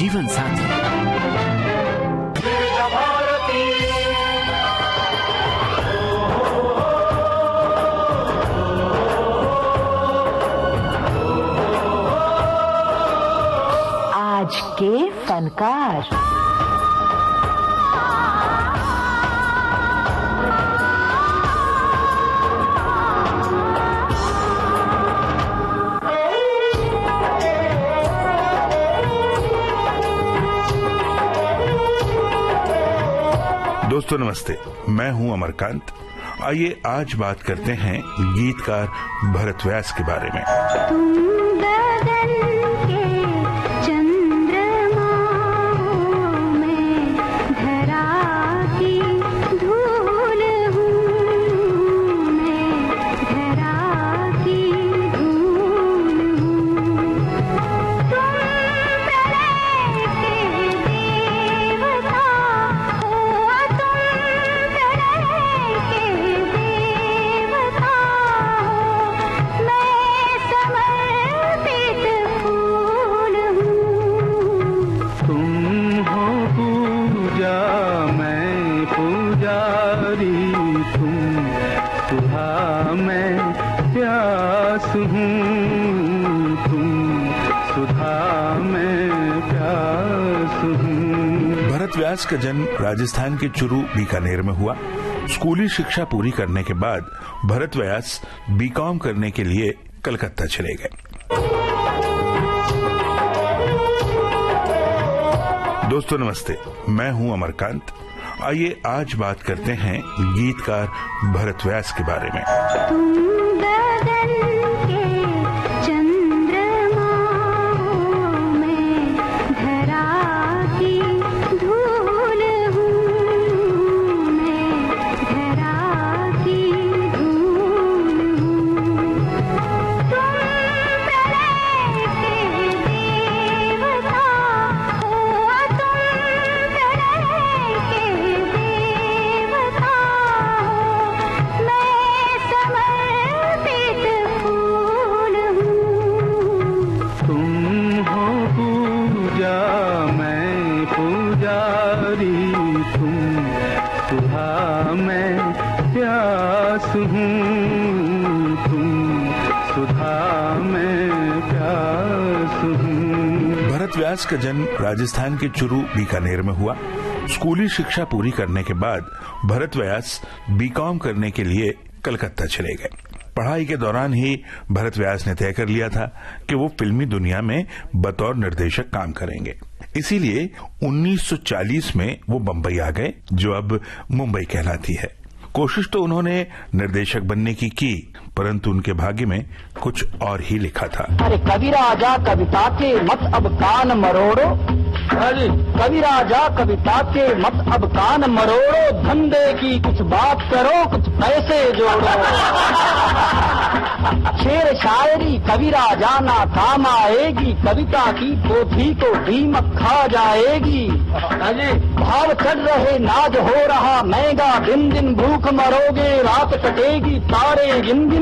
जीवन साथी। आज के फनकार। दोस्तों नमस्ते, मैं हूं अमरकांत। आइए आज बात करते हैं गीतकार भरत व्यास के बारे में। भरत व्यास का जन्म राजस्थान के चुरू बीकानेर में हुआ। स्कूली शिक्षा पूरी करने के बाद भरत व्यास बीकॉम करने के लिए कलकत्ता चले गए। दोस्तों नमस्ते, मैं हूं अमरकांत। आइए आज बात करते हैं गीतकार भरत व्यास के बारे में। भरत व्यास का जन्म राजस्थान के चुरू बीकानेर में हुआ। स्कूली शिक्षा पूरी करने के बाद भरत व्यास बीकॉम करने के लिए कलकत्ता चले गए। पढ़ाई के दौरान ही भरत व्यास ने तय कर लिया था कि वो फिल्मी दुनिया में बतौर निर्देशक काम करेंगे। इसीलिए 1940 में वो बम्बई आ गए, जो अब मुंबई कहलाती है। कोशिश तो उन्होंने निर्देशक बनने की, परंतु उनके भाग्य में कुछ और ही लिखा था। अरे कवि राजा कविता के मत अब कान मरोड़ो, अरे कवि राजा कविता के मत अब कान मरोड़ो, धंधे की कुछ बात करो, कुछ पैसे जोड़ो। शेर शायरी कवि राजा ना काम आएगी, कविता की पोथी को दीमक खा जाएगी। भाव चढ़ रहे नाज हो रहा महंगा, दिन दिन भूख मरोगे, रात कटेगी तारे गिन गिन।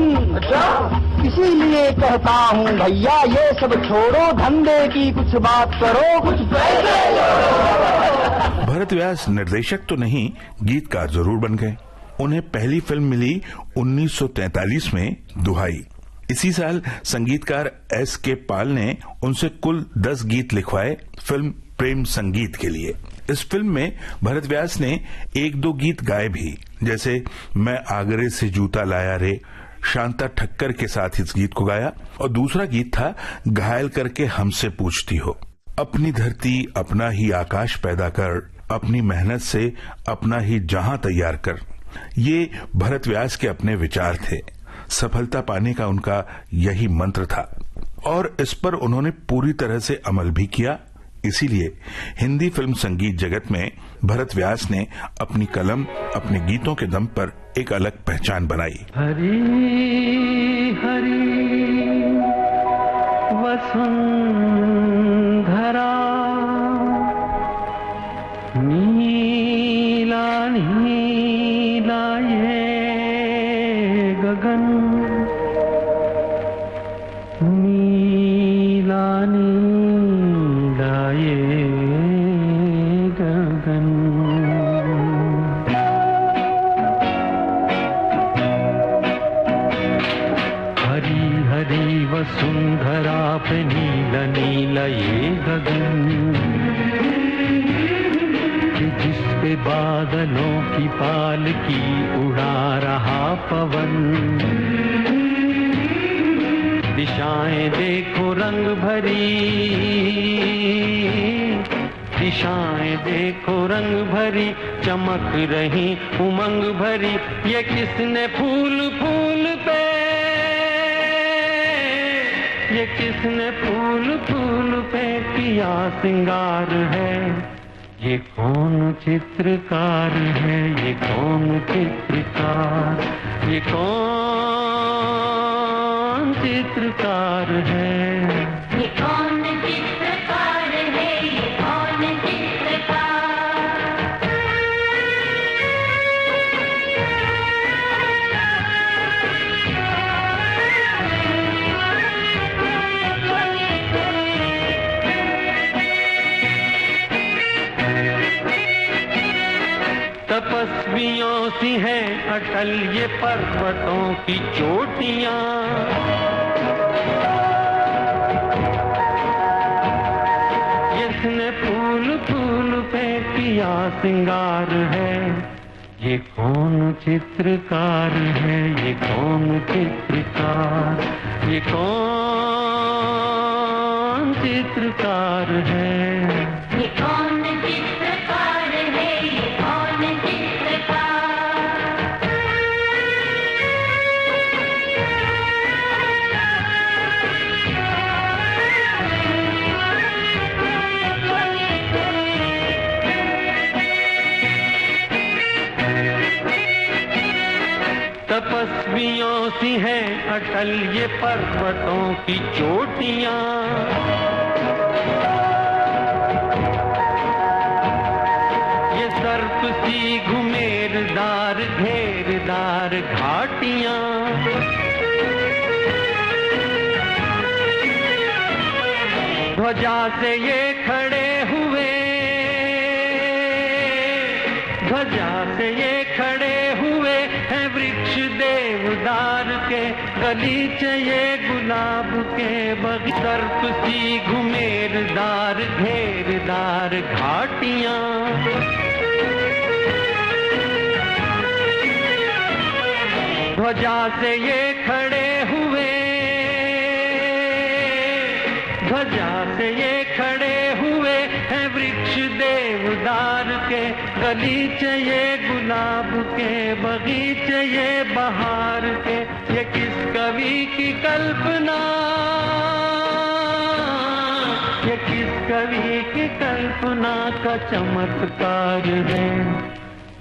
इसीलिए कहता हूँ भैया ये सब छोड़ो, धंधे की कुछ बात करो, कुछ पैसे जोड़ो। भरत व्यास निर्देशक तो नहीं, गीतकार जरूर बन गए। उन्हें पहली फिल्म मिली 1943 में, दुहाई। इसी साल संगीतकार S.K. पाल ने उनसे कुल 10 गीत लिखवाए फिल्म प्रेम संगीत के लिए। इस फिल्म में भरत व्यास ने 1-2 गीत गाए भी, जैसे मैं आगरे से जूता लाया रे, शांता ठक्कर के साथ इस गीत को गाया। और दूसरा गीत था घायल करके हमसे पूछती हो, अपनी धरती अपना ही आकाश पैदा कर, अपनी मेहनत से अपना ही जहां तैयार कर। ये भरत व्यास के अपने विचार थे। सफलता पाने का उनका यही मंत्र था और इस पर उन्होंने पूरी तरह से अमल भी किया। इसीलिए हिंदी फिल्म संगीत जगत में भरत व्यास ने अपनी कलम, अपने गीतों के दम पर एक अलग पहचान बनाई। हरी हरी वसुंधरा, नीला नीला ये गगन, नीला नीला ये गगन। हरी हरी वसुंधरा पे नीला नीला ये गगन, जिस पे बादलों की पालकी उड़ा रहा पवन। दिशाएं देखो रंग भरी, दिशाएं देखो रंग भरी, चमक रही उमंग भरी। ये किसने फूल फूल पे, ये किसने फूल फूल पे किया सिंगार है। ये कौन चित्रकार है, ये कौन चित्रकार, ये कौन चित्रकार है। ये कौन चित्रकार है, ये कौन चित्रकार। तपस्वियों सी है अटल ये पर्वतों की चोटियां, जिसने फूल फूल पे किया सिंगार है। ये कौन चित्रकार है, ये कौन चित्रकार, ये कौन चित्रकार है। ये कौन चित्रकार है, ये कौन चित्रकार। तपस्वियों सी है अटल ये पर्वतों की चोटियां, ये सर्प सी घुमेरदार घेरदार घाटियां। ध्वजा से ये खड़े हुए, ध्वजा से ये खड़े हुए हैं वृक्ष देवदार के, गलीचे ये गुलाब के बगी। सर्प सी घुमेरदार घेरदार घाटियां, ध्वजा से ये खड़े हुए, ध्वजा से ये खड़े हुए हैं वृक्ष देवदार के, गलीचे ये गुलाब के बगीचे ये बहार के। ये किस कवि की कल्पना, ये किस कवि की कल्पना का चमत्कार है।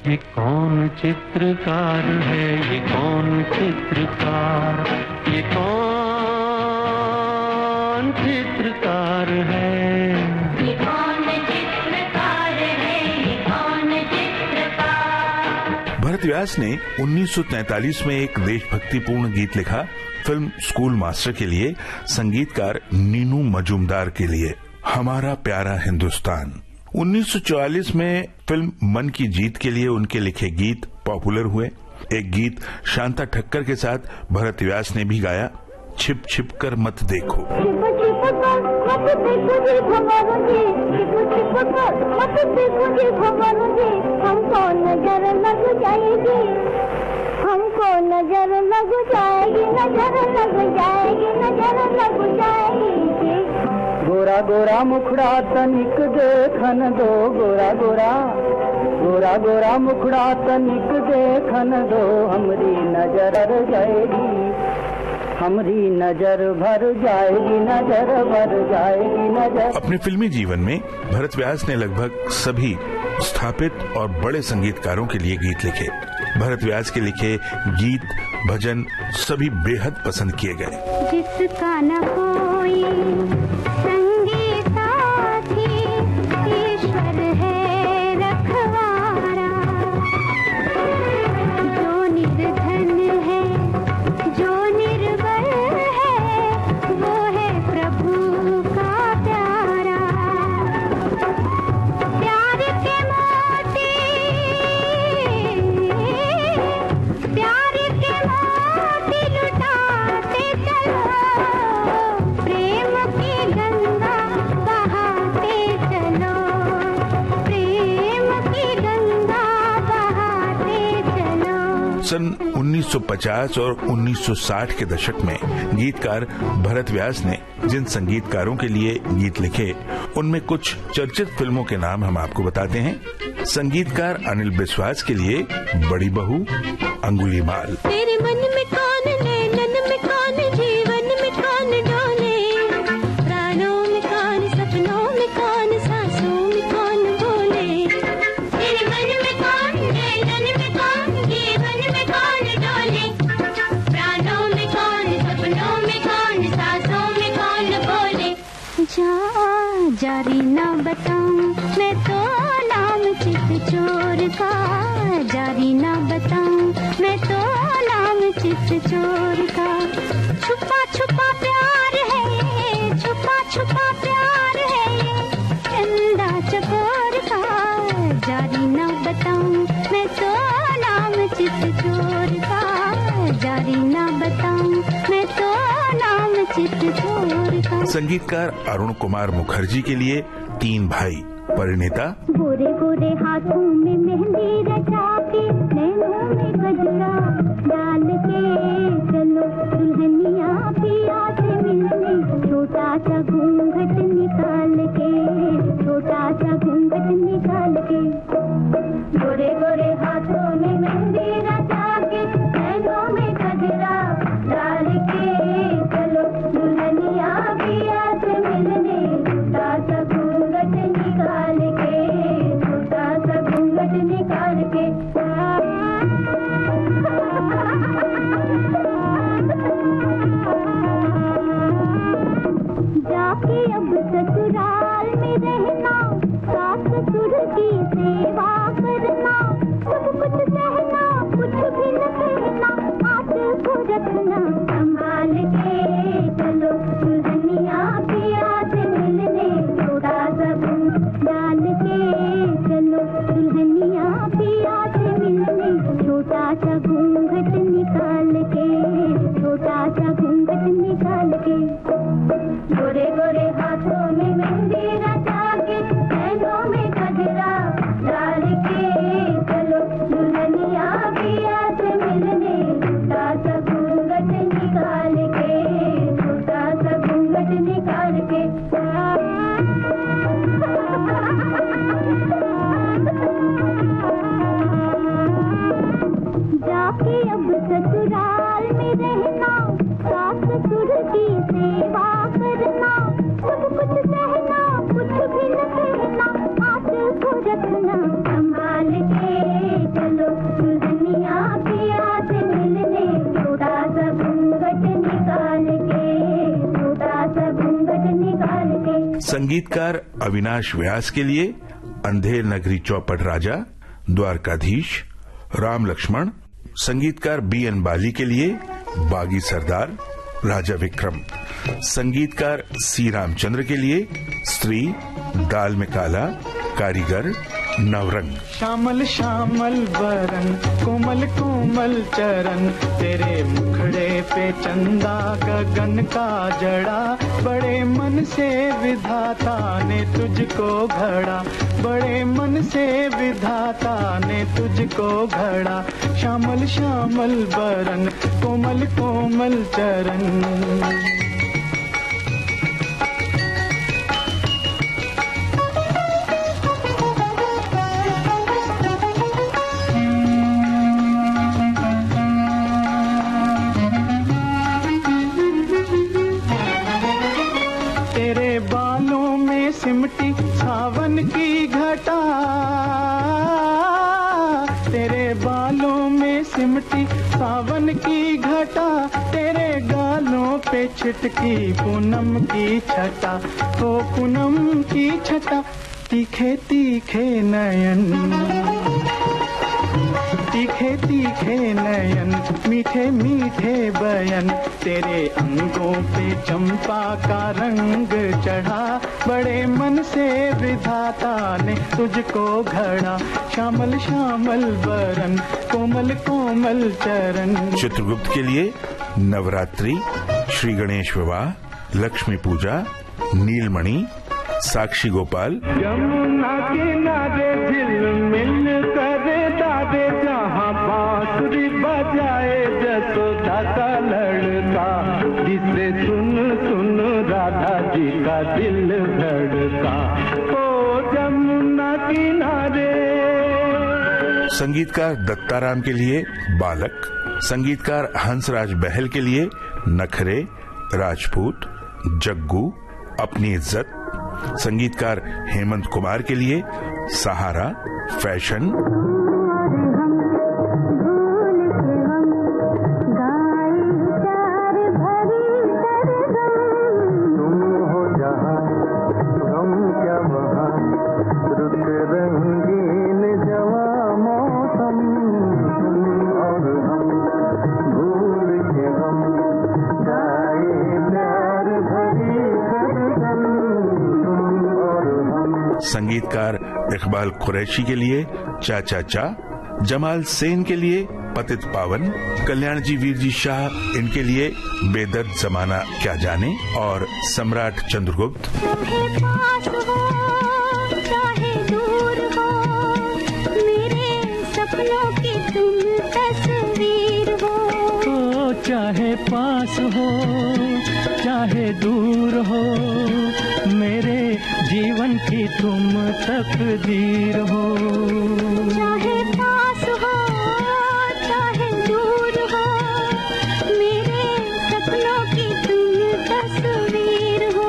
ये कौन चित्रकार है, ये कौन चित्रकार, ये कौन चित्रकार है। ये कौन चित्रकार है, ये कौन चित्रकार। भरत व्यास ने 1943 में एक देशभक्तिपूर्ण गीत लिखा फिल्म स्कूल मास्टर के लिए, संगीतकार नीनू मजूमदार के लिए, हमारा प्यारा हिंदुस्तान। 1944 में फिल्म मन की जीत के लिए उनके लिखे गीत पॉपुलर हुए। एक गीत शांता ठक्कर के साथ भरत व्यास ने भी गाया, छिप छिप कर मत देखो। छिप छिप कर मत देखो जी भगवान जी, छिप छिप कर मत देखो जी भगवान जी। हमको नजर लग जाएगी, हमको नजर लग जाएगी, नजर लग जाएगी, नजर लग जाएगी। गोरा गोरा मुखड़ा तनिक देखन दो, गोरा गोरा गोरा गोरा मुखड़ा तनिक देखन दो। हमरी नजर जाएगी, हमरी नजर भर जाएगी, नजर भर जाएगी, नजर। अपने फिल्मी जीवन में भरत व्यास ने लगभग सभी स्थापित और बड़े संगीतकारों के लिए गीत लिखे। भरत व्यास के लिखे गीत भजन सभी बेहद पसंद किए गए। जिसका न कोई संगी साथी, ईश्वर है रखवारा। जो निर्धन है, जो निर्बल है, वो है प्रभु का प्यारा। प्यार के सन 1950 और 1960 के दशक में गीतकार भरत व्यास ने जिन संगीतकारों के लिए गीत लिखे, उनमें कुछ चर्चित फिल्मों के नाम हम आपको बताते हैं। संगीतकार अनिल बिस्वास के लिए बड़ी बहू, अंगुलीमाल। तेरे मन में कौन, नैनन में कौन, जीवन में कौन डोले, प्राणों में कौन, सपनों में कौन, सांसों में कौन बोले। तेरे मन में कौन, नैनन में कौन, जीवन में कौन डोले, प्राणों में कौन, सपनों में कौन, सांसों में कौन बोले। जारी ना बताऊं मैं तो नाम चित चोर का, जारी ना बताऊं मैं तो नाम चित चोर का। छुपा छुपा प्यार है, छुपा छुपा प्यार है, चंदा चकोर का। जारी ना बताऊं मैं तो नाम चित चोर का, जारी ना बताऊं मैं तो नाम चित चोर का। संगीतकार अरुण कुमार मुखर्जी के लिए तीन भाई, परिणीता। गोरे गोरे हाथों में मेहंदी रचा के, नैनों में गजरा डाल के, चलो दुल्हनिया पिया से मिलने, छोटा सा घूंघट निकाल के, छोटा सा घूंघट निकाल के। गोरे गोरे हाथों में मेहंदी रचा के, नैनों में गजरा डाल के, चलो दुल्हनिया पिया से मिलने, छोटा सा घूंघट निकाल के, छोटा सा घूंघट निकाल के। जाके अब ससुराल में रहना, सास ससुर की सेवा करना, सब कुछ सहना, कुछ भी न कहना, हाथ को रखना संभाल के, चलो दुल्हनिया पिया से मिलने, छोटा सा घूंघट डाल के, चलो दुल्हनिया पिया से मिलने, छोटा सा घूंघट निकाल के, छोटा सा घूंघट निकाल के। गोरे गोरे हाथों में मेहंदी रचा के, नैनों में गजरा डाल के, चलो दुल्हनिया पिया से मिलने, छोटा सा घूंघट निकाल के, छोटा सा घूंघट निकाल के। जाके अब ससुराल में रहना, सास ससुर की सेवा करना, सब कुछ सहना, कुछ भी न कहना, हाथ को रखना संभाल के, चलो दुल्हनिया पिया से मिलने, छोटा सा घूंघट निकाल के, छोटा सा घूंघट निकाल के। संगीतकार अविनाश व्यास के लिए अंधेर नगरी चौपट राजा, द्वारकाधीश, राम लक्ष्मण। संगीतकार BN बाली के लिए बागी सरदार, राजा विक्रम। संगीतकार C रामचंद्र के लिए स्त्री, दाल में काला, कारीगर, नवरंग। श्यामल श्यामल वरन, कोमल कोमल चरण, तेरे मुखड़े पे चंदा गगन का जड़ा, बड़े मन से विधाता ने तुझको घड़ा, बड़े मन से विधाता ने तुझको घड़ा। श्यामल श्यामल वरन, कोमल कोमल चरण। सिमटी सावन की घटा, तेरे बालों में सिमटी सावन की घटा, तेरे गालों पे छिटकी पूनम की छटा, ओ पूनम की छटा। तीखे तीखे नयन, तीखे तीखे नयन, मीठे मीठे बयन, तेरे अंगों पे चंपा का रंग चढ़ा, बड़े मन से विधाता ने तुझको घड़ा। श्यामल श्यामल वरन, कोमल कोमल चरण। चित्रगुप्त के लिए नवरात्रि, श्री गणेश विवाह, लक्ष्मी पूजा, नीलमणि, साक्षी गोपाल। यमुना किनारे झिलमिल करे दादे, जहाँ बांसुरी बज संगीतकार दत्ताराम के लिए बालक, संगीतकार हंसराज बहल के लिए नखरे, राजपूत, जग्गू, अपनी इज्जत, संगीतकार हेमंत कुमार के लिए सहारा, फैशन, संगीतकार इकबाल कुरैशी के लिए चाचा चा, जमाल सेन के लिए पतित पावन, कल्याण जी वीर जी शाह इनके लिए बेदर्द जमाना क्या जाने और सम्राट चंद्रगुप्त। चाहे पास हो चाहे दूर हो, मेरे सपनों की तुम तस्वीर हो। ओ चाहे पास हो चाहे दूर हो, मेरे जीवन की तुम तकदीर हो। चाहे पास हो चाहे दूर हो, मेरे सपनों की तुम तस्वीर हो।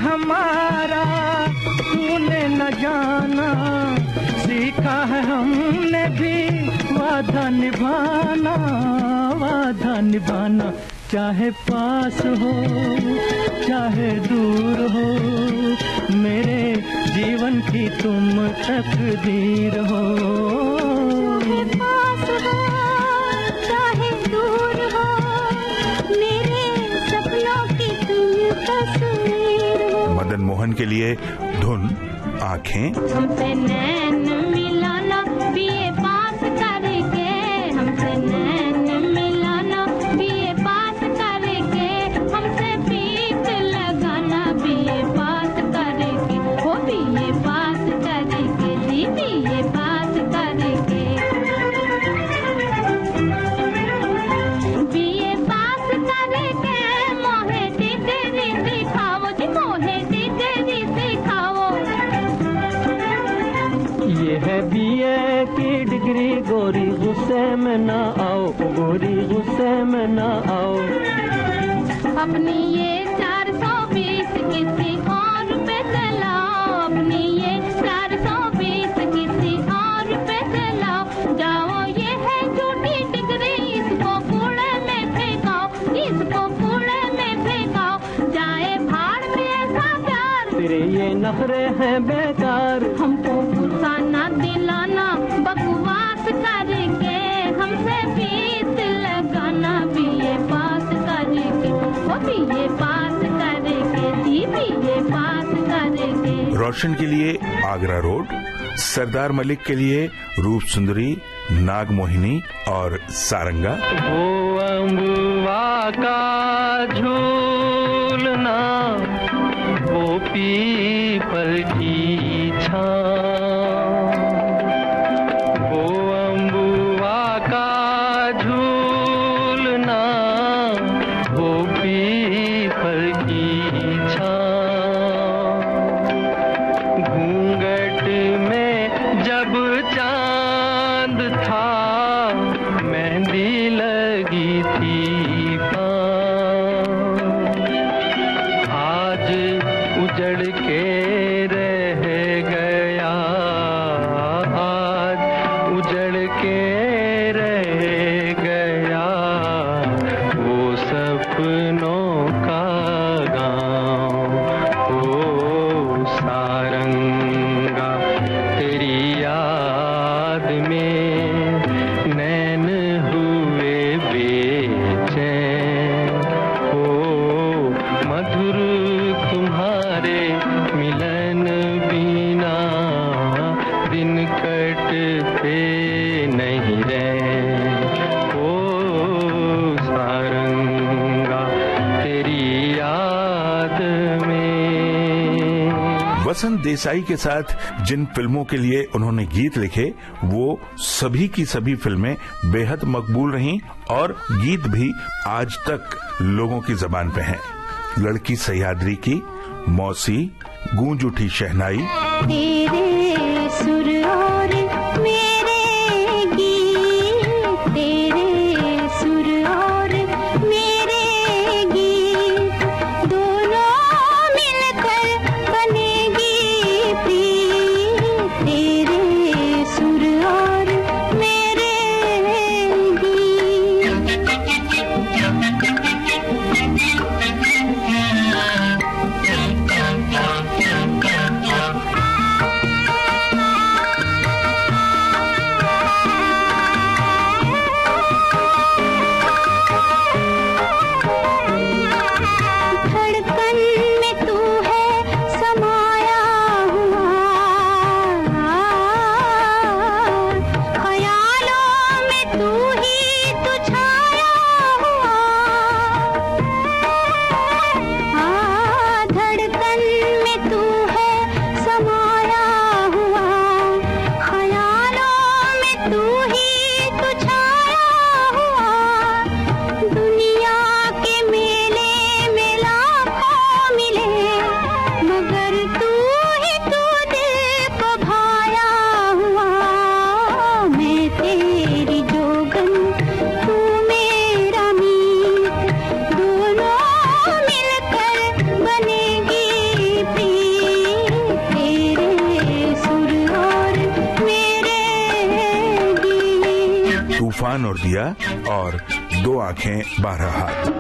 हमारा तूने न जाना, सीखा है हमने भी वादा निभाना, वादा निभाना। चाहे पास हो चाहे दूर हो, मेरे जीवन की तुम तकदीर हो। चाहे पास हो चाहे दूर हो, मेरे सपनों की तुम तस्वीर हो। मदन मोहन के लिए धुन, आंखें, हमसे नैन मिलाना बीए पास करके, हमसे नैन मिलाना बीए पास करके, हमसे पीठ लगाना बीए पास करके, हो बीए पास करके, जी बीए पास करके, बीए पास करके मोहे डिग्री दिखाओ जी, मोहे डिग्री दिखाओ। ये है बीए की डिग्री, गोरी गुस्से में ना आओ, गोरी गुस्से में ना आओ। अपनी ये 420 किसी और पे चलाओ, अपनी ये 420 किसी और पे चलाओ। जाओ ये है झूठी डिग्री, इसको कूड़े में फेंकाओ, इसको कूड़े में फेंकाओ। जाए भाड़ में ऐसा प्यार, तेरे ये नखरे हैं बेकार। हमको गुस्सा ना दिलाना बकवास करके, हमसे फीस लगाना बीए पास करके, वो बीए पास करके, जी बीए पास करके। रोशन के लिए आगरा रोड, सरदार मलिक के लिए रूप सुंदरी, नाग मोहिनी और सारंगा। वो अम्बुआ का झूलना, वो पीपल की छाँव, वो अम्बुआ का झूलना, वो पीपल की छाँव। घूंघट में जब चांद था, मेहंदी लगी थी पाँव। आज उजड़ के रह गया, आज उजड़ के रह गया, वो सपनों का गाँव। ओ सारंगा तेरी याद में नैन हुए बेचैन, वसंत देसाई के साथ जिन फिल्मों के लिए उन्होंने गीत लिखे वो सभी की सभी फिल्में बेहद मकबूल रहीं और गीत भी आज तक लोगों की जबान पे हैं। लड़की सह्याद्री की, मौसी, गूंज उठी शहनाई, तेरे सुर और मेरे गीत, तेरे सुर और मेरे गीत, दोनों मिलकर बनेगी प्रीत, तेरे सुर और मेरे गीत। तूफान और दिया और दो आंखें 12 हाथ।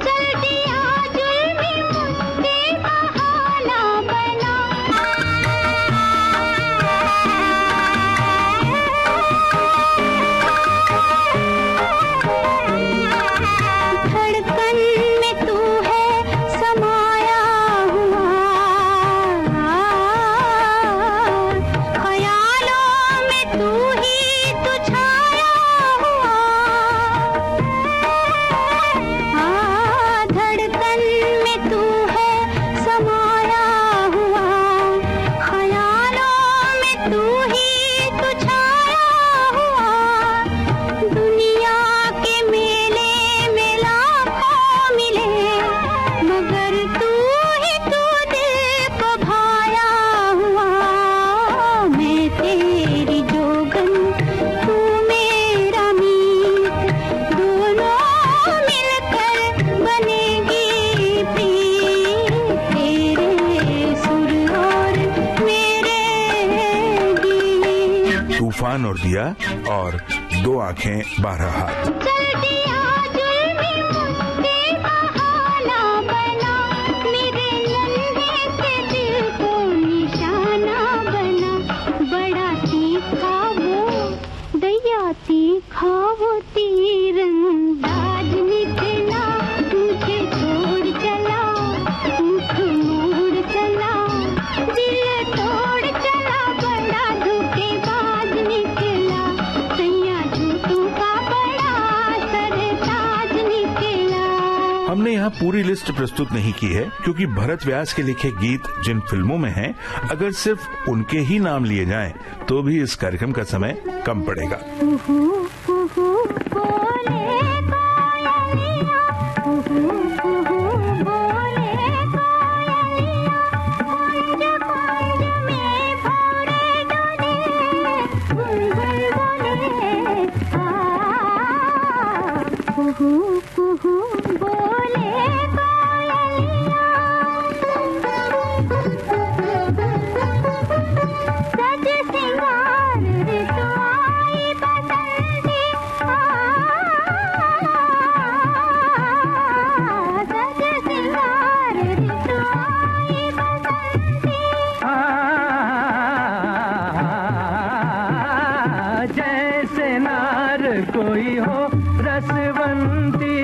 तूफान और दिया और दो आंखें 12 हाथ। तीखा वो तीरंदाज निकला, मुझे छोड़ चला, मुख मोड़ चला, दिल तोड़ चला, बड़ा धोखेबाज निकला, सैया झूठों का बड़ा सरताज निकला। हमने यहाँ पूरी लिस्ट प्रस्तुत नहीं की है क्योंकि भरत व्यास के लिखे गीत जिन फिल्मों में हैं, अगर सिर्फ उनके ही नाम लिए जाएं तो भी इस कार्यक्रम का समय कम पड़ेगा। कोई हो रसवंती,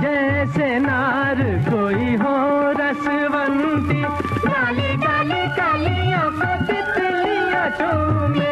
जैसे नार कोई हो रसवंती, काली काली कालियों को तितलियां चूमे,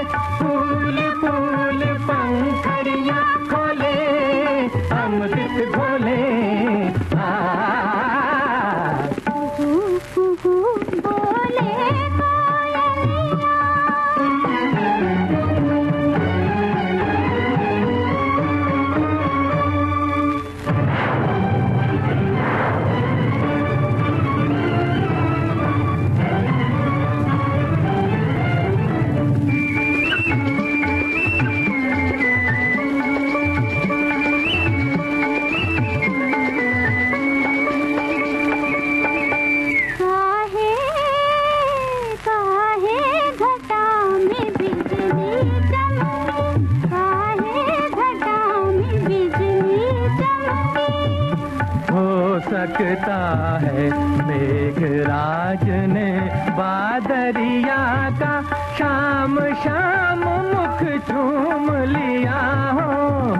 सकता है मेघराज ने बादरिया का शाम शाम मुख चूम लिया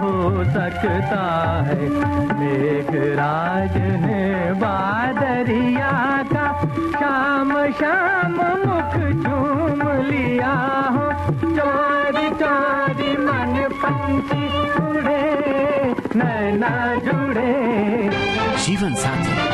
हो सकता है मेघराज ने बादरिया का शाम शाम मुख चूम लिया हो चोरी चोरी मन पंछी उड़े नैना जुड़े जीवन साथी